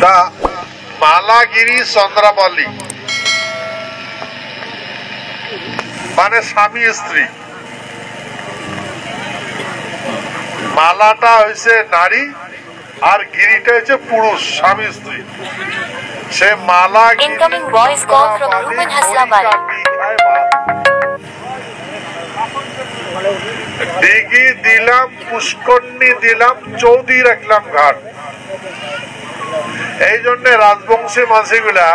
তা মালাগিরি চন্দ্রাবলী মানে স্বামী স্ত্রী। মালাটা হয়েছে নারী আর গিরিটা হচ্ছে পুরুষ, স্বামী স্ত্রী। সে মালা দিঘি দিলাম, পুষ্করণী দিলাম, চৌধুরী রাখলাম ঘাট। এই জন্য রাজবংশী মাঝিগুলা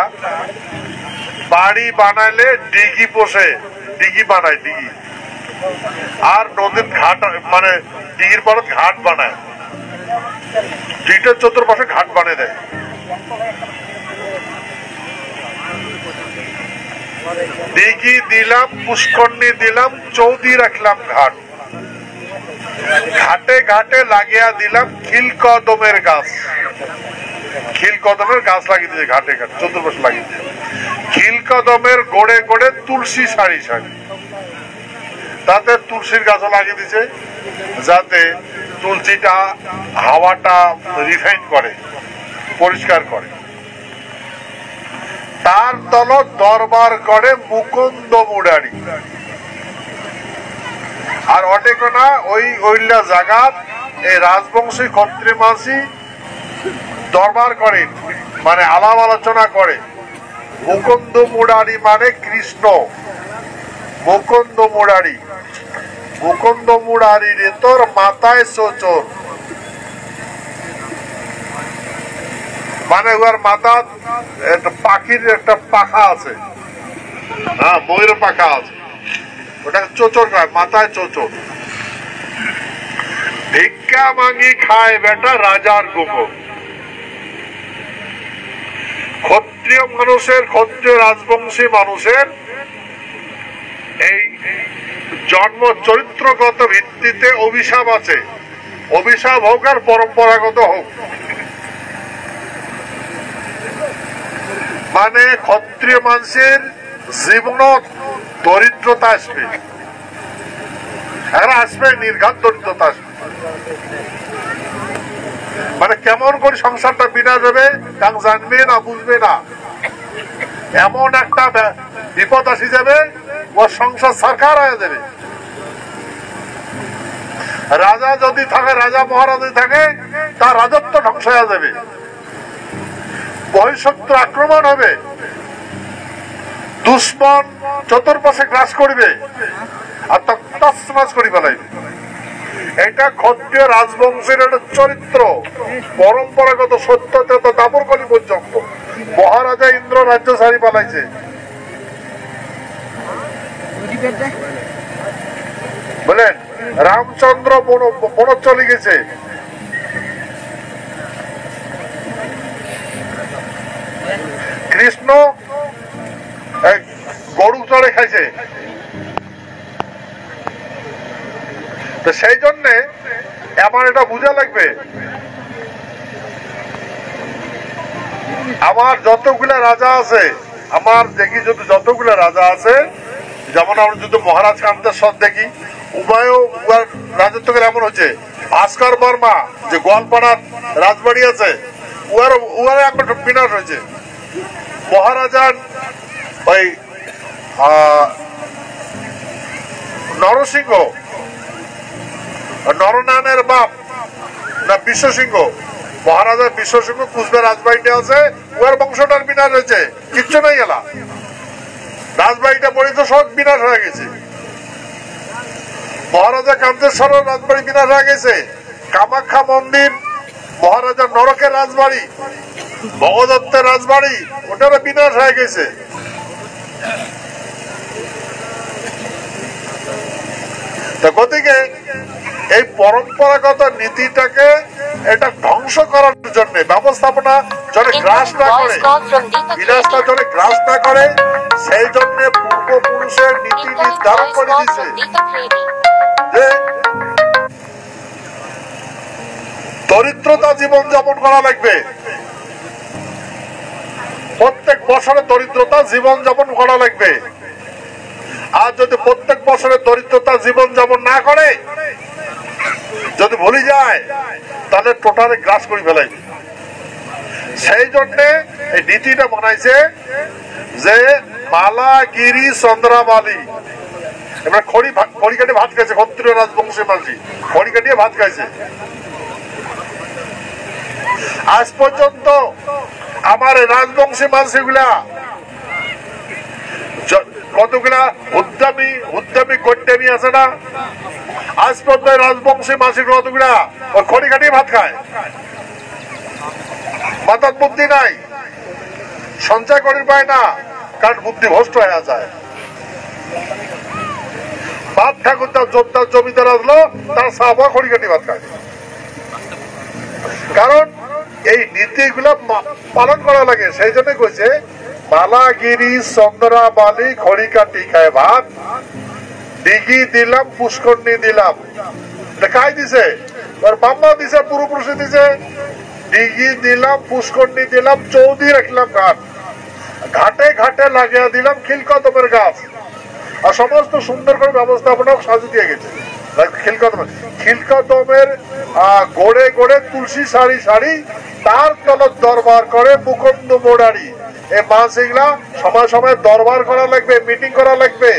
বাড়ি বানাইলে দিঘি পোষে, দিঘি বানায়, দিঘি আর নদীর ঘাট মানে দিঘির পর ঘাট বানায়, দুইটার চতুর্পাশে ঘাট বানিয়ে দেয়। দিঘি দিলাম, পুষ্করণী দিলাম, চৌধুরী রাখলাম ঘাট। ঘাটে ঘাটে লাগিয়া দিলাম খিলকদমের গাছ। খিলকদমের গাছ লাগিয়ে দিয়েছে ঘাটে ঘাটে, চতুর্পাশে লাগিয়ে দিয়েছে। খিলকদমের গোড়ে গোড়ে তুলসী সারি সারি, তাতে তুলসীর গাছও লাগিয়ে দিছে যাতে তুলসীটা হাওয়াটা রিফাইন করে, পরিষ্কার করে। তার তল দরবার করে মুকুন্দ মুরারি। আর অটেকোনা ওই ওইলা জাগাত এই রাজবংশী ক্ষত্রিয় মাঝি দরবার করে, মানে আলাপ আলোচনা করে। মুকুন্দ মুরারি মানে কৃষ্ণ, মুকুন্দ মুরারি। মুকুন্দ মুরারি রে তোর মাথায় চোচর, মানে ওর মাথা একটা পাখির একটা পাখা আছে, হ্যাঁ ময়ূরের পাখা আছে, ওটাকে চোচর খায়, মাথায় চোচর। ভিক্ষা মাঙ্গি খায় বেটা রাজার গোবর। ক্ষত্রিয় মানুষের, ক্ষত্রিয় রাজবংশী মানুষের এই জন্ম চরিত্রগত ভিত্তিতে অভিশাপ আছে। অভিশাপ হোক আর পরম্পরাগত হোক, মানে ক্ষত্রিয় মানুষের জীবন দরিদ্রতা আসবে, আসবে নির্ঘাত দরিদ্রতা আসবে। মানে কেমন করে সংসারটা বিনা যাবে তা জানবে না, বুঝবে না। এমন একটা বিপদ আসি যাবে, ওর সংসার সরকার হয়ে যাবে। রাজা যদি থাকে, রাজা মহারাজ যদি থাকে, তার রাজত্ব ধ্বংস হয়ে যাবে, বহিঃশত্রু আক্রমণ হবে, দুশ্মন চতুর্পাশে গ্রাস করবে আর তা তছনছ করে ফেলাইবে। এটা ক্ষত্রিয় রাজবংশের একটা চরিত্র, পরম্পরাগত সত্যতা দাপরকলি পর্যন্ত। মহারাজা ইন্দ্র রাজ্য ছাড়ি পালাইছে, বলেন রামচন্দ্র বন চলে গেছে, কৃষ্ণ গরু চড়ে খাইছে। তো সেই জন্যে আমার এটা বুঝা লাগবে, আমার যতগুলা রাজা আছে, আমার দেখি যদি যতগুলা রাজা আছে, যেমন আমরা যদি মহারাজ কান্তেশ্বর দেখি, উভয়ও রাজত্ব করে এমন হচ্ছে। ভাস্কর বর্মা যে গোয়ালপাড়ার রাজবাড়ি আছে, উহার এখন বিনাশ হয়েছে। মহারাজার ওই নরসিংহ, নরনারায়ণের বাপ না বিশ্বসিংহ, মহারাজা বিশ্বসিংহ কুচবিহার রাজবাড়িটা আছে, উহার বংশটার বিনাশ হয়েছে, কিচ্ছু নেই এলা। রাজবাড়িটা পরিত সব বিনাশ হয়ে গেছে। মহারাজা কান্তেশ্বরের রাজবাড়ি বিনাশ হয়ে গেছে। কামাখ্যা মন্দির মহারাজা নরকের রাজবাড়ি, ভগদত্তের রাজবাড়ি, ওটারও বিনাশ হয়ে গেছে। গতিকে এই পরম্পরাগত নীতিটাকে এটা ধ্বংস করার জন্য ব্যবস্থাপনা যাতে গ্রাস না করে, বিনাশটা যাতে গ্রাস না করে, সেই জন্য পূর্বপুরুষের নীতি নির্ধারণ করে দিয়েছে যে দরিদ্রতা জীবন যাপন করা লাগবে। প্রত্যেক বছরে দরিদ্রতা জীবন যাপন করা লাগবে। আর যদি প্রত্যেক বছরে দরিদ্রতা জীবন যাপন না করে, যদি ভুলে যায়, তাহলে টোটালে গ্রাস করে ফেলাইবে। সেই জন্য এই নীতিটা বানাইছে যে মালাগিরি চন্দ্রাবালি, এবার খড়ি কাটিয়ে ভাত খাইছে, ক্ষত্রিয় রাজবংশী মাঝি খড়ি কাটিয়ে ভাত খাইছে। আজ পর্যন্ত আমার রাজবংশী মাঝিগুলা কতগুলা উদ্যমী কট্যামি আছে না, আজ পর্যন্ত রাজবংশী মাঝি কতগুলা ওর খড়ি কাটিয়ে ভাত খায়। মাথার বুদ্ধি নাই, সঞ্চয় করি পায় না, কারণ বুদ্ধি ভ্রষ্ট হয়ে যায়। বাপ ঠাকুর তার জোরদার জমিদার আসলো, তার সাহবা খড়ি কাটি ভাত খায়। কারণ এই নীতিগুলো পালন করা লাগে। সেই জন্য কইছে মালাগিরি চন্দ্রাবালি খড়ি কাটি খায় ভাত, দিঘি দিলাম পুষ্করণী দিলাম। কাই দিছে? বাম্মা দিছে, পূর্বপুরুষে দিছে। দিঘি দিলাম পুষ্করণী দিলাম, চৌধুরী রাখলাম ঘাট, ঘাটে ঘাটে লাগিয়ে দিলাম খিলকদমের গাছ, আর সমস্ত সুন্দর করে ব্যবস্থাপনা সাজু দিয়ে গেছে। খিলকদমের গোড়ে গোড়ে তুলসী সারি সারি, তার তলত দরবার করে মুকুন্দ মোড়ারি। এই মাছ এগুলা সময় সময় দরবার করা লাগবে, মিটিং করা লাগবে,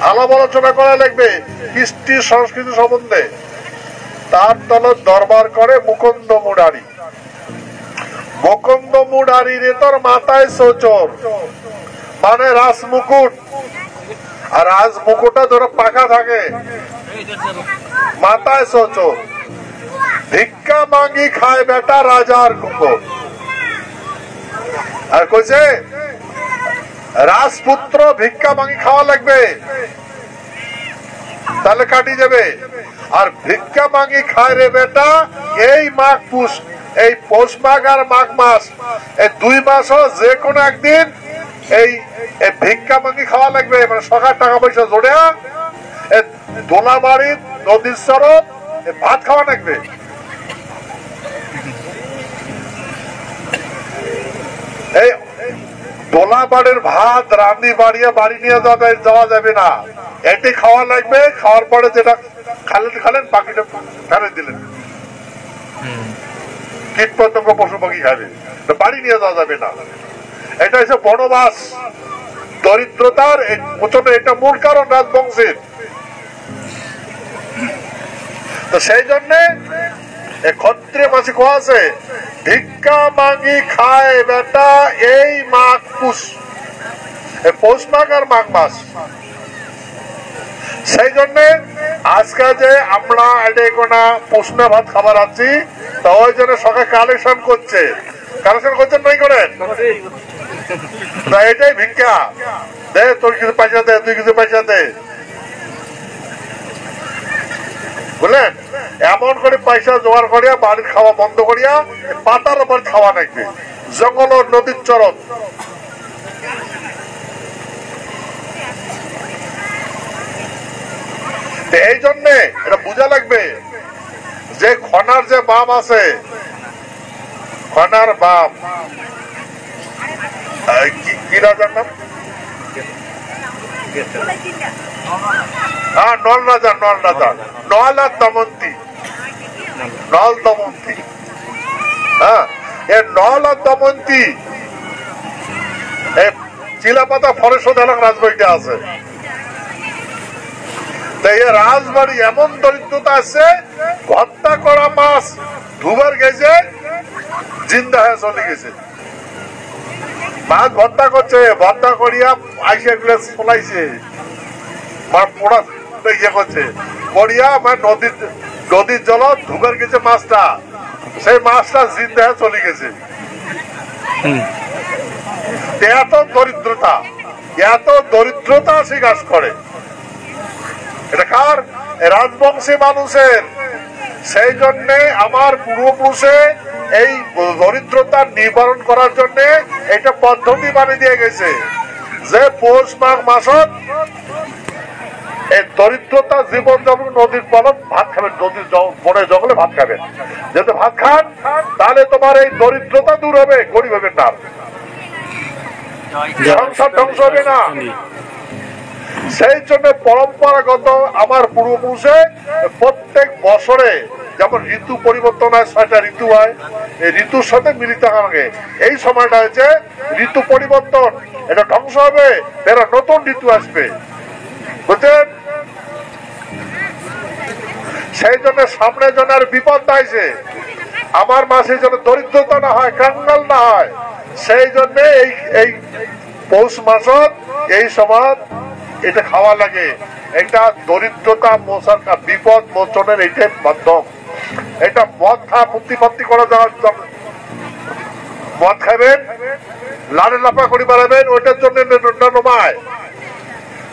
আলাপ আলোচনা করা লাগবে কৃষ্টি সংস্কৃতি সম্বন্ধে। তার তলত দরবার করে মুকুন্দ মুরারি। মুকুন্দ মুরারির তোর মাথায় সোচর, মানে রাজমুকুট, আর রাজমুকুটটা ধরো পাকা থাকে, মাথায় সোচর। ভিক্ষা মাঙ্গি খায় বেটা রাজার কুকুর। আর কইছে রাজপুত্র ভিক্ষা মাঙ্গি খাওয়া লাগবে, তাহলে কাটি যাবে। আর ভিক্ষা মাঙ্গি খায় রে বেটা এই মাঘ পুষ, এই পৌষ মাঘ আর মাঘ মাস, এই 2 মাসও যে কোনো একদিন এই ভিক্ষা মাঙ্গি খাওয়া লাগবে। মানে সকাল টাকা পয়সা জোড়ে দোলাবাড়ি নদীর চরত ভাত খাওয়া লাগবে। এই দোলাবাড়ির ভাত রান্দি বাড়িয়ে বাড়ি নিয়ে যাওয়া যাবে না, এটি খাওয়া লাগবে। খাওয়ার পরে যেটা খালেন বাকিটা ফেলে দিলেন, কীট পতঙ্গ পশু পাখি খাবে, বাড়ি নিয়ে যাওয়া যাবে না। এটা হচ্ছে বনবাস, দরিদ্রতার মোচনে এটা মূল কারণ রাজবংশের। তো সেই জন্য ক্ষত্রিয় মাসে কোয়া আছে ভিক্ষা মাঙ্গি খায় বেটা এই মাঘ পুষ, পৌষ মাঘ আর মাঘ মাস। সেই জন্য আজকে যে আমরা কোনা প্রশ্ন ভাত খাবার আছি, তা ওই জন্য সকাল কালেকশন করছেন নাই করেন না, এটাই ভিক্ষা দে, তোর কিছু পয়সা দে, তুই কিছু পয়সা দে, বুঝলেন? এমন করে পয়সা জোগাড় করিয়া বাড়ির খাওয়া বন্ধ করিয়া পাতার উপর খাওয়া লাগবে, জঙ্গল ও নদীর চরণ। এই জন্যে এটা বোঝা লাগবে যে খনার যে বাপ আছে, খনার বাপ কি রাজার নাম? হ্যাঁ, নল রাজা, নল আর দমন্তী, নল দমন্তী। হ্যাঁ, এ নল আর দমন্তী চিলাপাতা ফরেস্ট এলাকা রাজবাড়িটা আছে। রাজবাড়ি এমন দরিদ্রতা আছে, হত্যা করা মাছ ধুবার গেছে, জিন্দা হয়ে চলে গেছে। মাছ ভর্তা করছে, ভর্তা করিয়া আইসে ফলাইছে, পোড়া ইয়ে করছে, করিয়া নদীর জল ধুবার গেছে মাছটা, সেই মাছটা জিন্দা হয়ে চলে গেছে। এত দরিদ্রতা সে কাজ করে। এটা কার? রাজবংশী মানুষের। সেই জন্য আমার পূর্বপুরুষে এই দরিদ্রতা নিবারণ করার জন্য এটা পদ্ধতি বানিয়ে দিয়ে গেছে যে পৌষ মাঘ মাসত এই দরিদ্রতা জীবন যাপন নদীর পালন ভাত খাবেন, নদীর বনে জঙ্গলে ভাত খাবেন। যদি ভাত খান তাহলে তোমার এই দরিদ্রতা দূর হবে, গরিব হবেন না, সংসার ধ্বংস হবে না। সেই জন্য পরম্পরাগত আমার পূর্বপুরুষে প্রত্যেক বছরে যেমন ঋতু পরিবর্তন হয়, 6টা ঋতু হয়, এই ঋতুর সাথে মিলিত হবে। এই সময়টা হচ্ছে ঋতু পরিবর্তন, এটা ধ্বংস হবে, এরা নতুন ঋতু আসবে, বুঝছেন? সেই জন্য সামনে যেন আর বিপদ আইছে, আমার মাসে যেন দরিদ্রতা না হয়, কাঙ্গাল না হয়, সেই জন্য এই পৌষ মাসত এই সময় এটা খাওয়া লাগে। এটা দরিদ্রতা মোচন, বিপদ মোচনের এইটাই মাধ্যম। এটা মদ খা প্রতিপত্তি করা যাওয়ার, মদ খাবেন, লাড়ে লাফা করে বেড়াবেন, ওইটার জন্য নমায়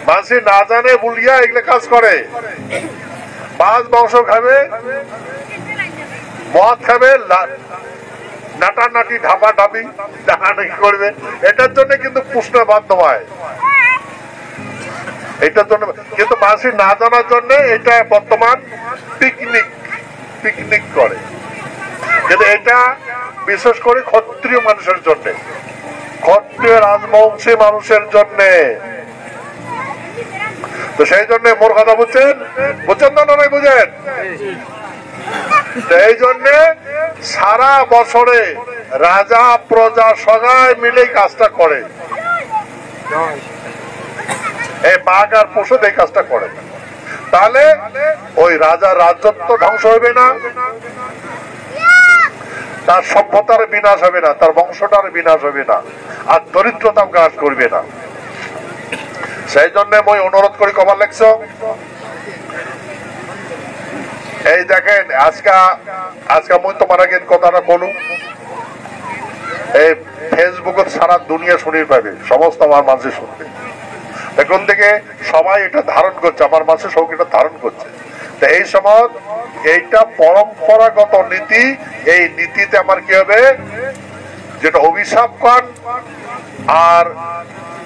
মাসি না জানে বুলিয়া এগুলো কাজ করে। মাছ মাংস খাবে, মদ খাবে, নাটানাটি ঢাপা ঢাপি ডাকাডাকি করবে, এটার জন্য কিন্তু পুষ্টা বাধ্য হয়, এটার জন্য। কিন্তু মাসি না জানার জন্য এটা বর্তমান পিকনিক করে। কিন্তু এটা বিশেষ করে ক্ষত্রিয় মানুষের জন্য, ক্ষত্রিয় রাজবংশী মানুষের জন্য। তো সেই জন্য মোর কথা বুঝছেন না নয়, বুঝেন? এই জন্য সারা বছরে রাজা প্রজা সবাই মিলে কাজটা করে, এই বাঘ আর পশু এই কাজটা করে। তাহলে ওই রাজার রাজত্ব ধ্বংস হবে না, তার সভ্যতার বিনাশ হবে না, তার বংশটার বিনাশ হবে না, আর দরিদ্রতা গ্রাস করবে না। সেই জন্য মই অনুরোধ করি, কবার লেখছ এই দেখেন, আজকে মই তোমার আগে কথাটা বলুন, এই ফেসবুকে সারা দুনিয়া শুনিয়ে পাবে, সমস্ত আমার মানুষ শুনবে। এখন থেকে সবাই এটা ধারণ করছে, আমার মানুষের সব এটা ধারণ করছে। তো এই সময় এইটা পরম্পরাগত নীতি, এই নীতিতে আমার কি হবে, যেটা অভিশাপ কন আর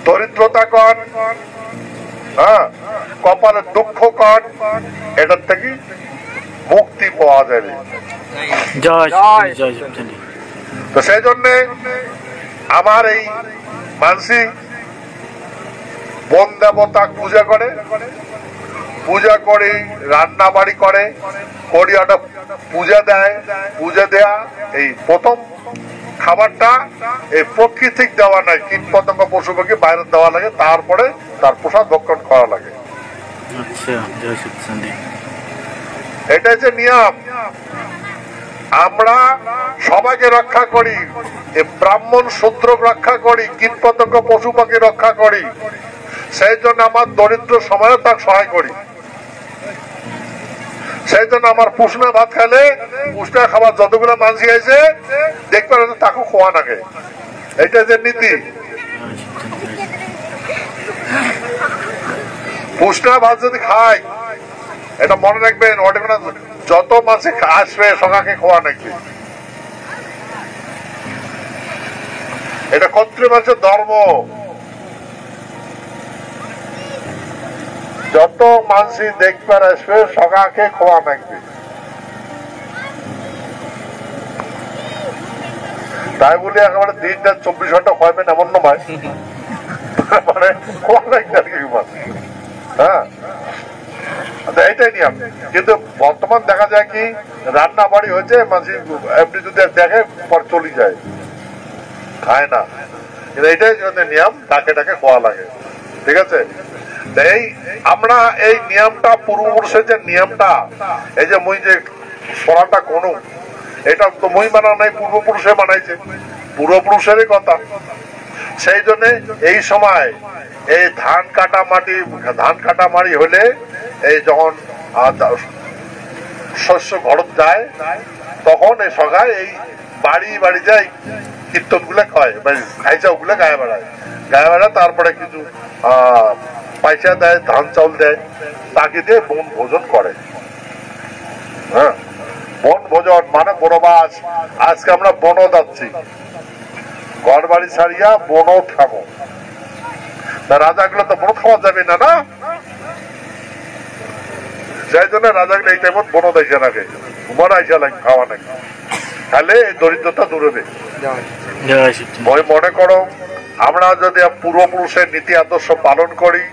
দরিদ্রতা কন, হ্যাঁ, কপালের দুঃখ কন, এটার থেকে মুক্তি পাওয়া যাবে। তো সেই জন্য আমার এই মানসি বন দেবতা পূজা করে, রান্না বাড়ি করে, একটা পূজা দেয়। পূজা দেয়া এই প্রথম খাবারটা এই প্রকৃতিক দেওয়া নাই, কীট পতঙ্গ পশু পাখি বাইরে দেওয়া লাগে, তারপরে তার প্রসাদ ভক্ষণ করা লাগে। এটা যে নিয়ম, আমরা সবাইকে রক্ষা করি, ব্রাহ্মণ শূদ্র রক্ষা করি, কীট পতঙ্গ পশু পাখি রক্ষা করি। সেই জন্য আমার দরিদ্র সময়ে তার সহায় করি। সেই জন্য আমার পুষ্ণা ভাত খেলে, পুষ্ণা খাবার যতগুলো মানসি আছে দেখবে তাকে খোয়া নাকে, এটা যে নীতি। পুষ্ণা ভাত যদি খায়, এটা মনে রাখবেন, যত মাসে আসবে সকাকে খোয়া নাকি, এটা ক্ষত্রিয় মানুষের ধর্ম। যত মানসি দেখবার আসবে সকাকে খোয়া নাকবে, তাই বলে একেবারে দিনটা 24 ঘন্টা খাওয়াবেন এমন নয়, মানে খোয়া নাকবে আর কি। হ্যাঁ, এইটাই নিয়ম। কিন্তু বর্তমান দেখা যায় কি, রান্না বাড়ি হয়েছে, মাঝি এমনি যদি দেখে পর চলে যায়, খায় না। কিন্তু এইটাই নিয়ম, ডাকে ডাকে খোয়া লাগে, ঠিক আছে? এই আমরা এই নিয়মটা, পূর্বপুরুষের যে নিয়মটা, এই যে মুই যে সরাটা কোনো, এটা তো মুই মানা নাই, পূর্বপুরুষে মানাইছে, পূর্বপুরুষেরই কথা। সেই জন্য এই সময় এই ধান কাটা মারি হলে, এই যখন শস্য ঘরত যায়, তখন এই সগায় এই বাড়ি যায় কীর্তন গুলা খায়, খাইচা ওগুলা গায়ে বেড়ায়, তারপরে কিছু পয়সা দেয়, ধান চাউল দেয়, তাকে দিয়ে বন ভোজন করে। হ্যাঁ, বন ভোজন মানে বনবাস। আজকে আমরা বন যাচ্ছি, ঘর বাড়ি ছাড়িয়া বন খাবো, রাজাগুলো তো বন খাওয়া যাবে না, না? সেই জন্য রাজাগুলো এই টাইমত বন দেশে রাখে, বন আইসা লাগে খাওয়া নাকি, তাহলে এই দরিদ্রতা দূর হবে। মনে করো, আমরা যদি পূর্বপুরুষের নীতি আদর্শ পালন করি,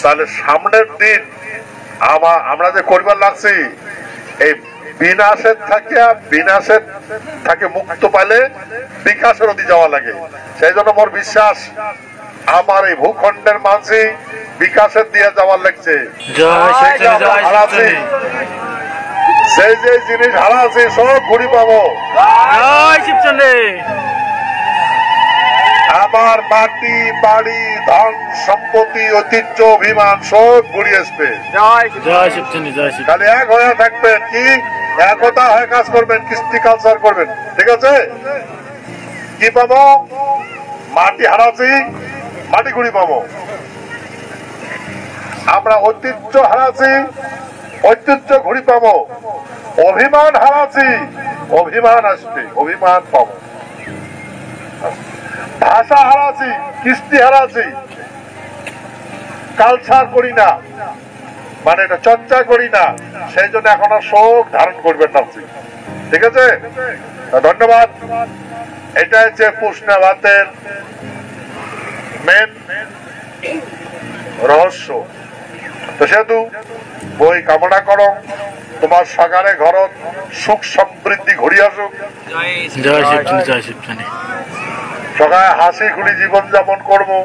তাহলে সামনের দিন আমরা যে করিবার লাগছি, এই বিনাশের থাকে মুক্ত পাইলে বিকাশের অধি যাওয়া লাগে। সেই জন্য মোর বিশ্বাস আমার এই ভূখণ্ডের মাঝে বিকাশের দিয়ে যাওয়ার লাগছে। সেই যে জিনিস হারা আছে সব ঘুরি পাবো। আমার মাটি বাড়ি ধন সম্পত্তি ঐতিহ্য অভিমান সব ঘুরিয়ে আসবে। খালি এক হয়ে থাকবেন, কি একতা হয়ে কাজ করবেন, কৃষ্টি কালচার করবেন। ঠিক আছে? কি পাবো? মাটি হারাচ্ছি, মাটি ঘুরি পাবো। আমরা ঐতিহ্য হারাচ্ছি, ঐতিহ্য ঘুরি পাবো। অভিমান হারাচ্ছি, অভিমান আসবে, অভিমান পাবো। ভাষা হারাচ্ছি, কৃষ্টি হারাচ্ছি, কালচার করি না, মানে এটা চর্চা করি না, সেই জন্য এখন আর শোক ধারণ করবেন না। ঠিক আছে? ধন্যবাদ। এটা হচ্ছে পুষ্ণাবাতের মেন রহস্য। তো সেহেতু বই কামনা করো তোমার সকালে ঘর সুখ সমৃদ্ধি ঘুরি আসুক, সকালে হাসি খুলি জীবন যাপন করবো,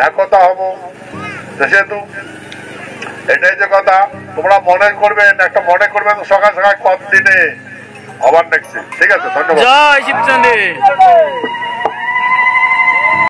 একতা হবো। সেহেতু এটাই যে কথা তোমরা মনে করবেন, একটা মনে করবেন সকাল সকাল কত দিনে আবার দেখছি। ঠিক আছে? ধন্যবাদ।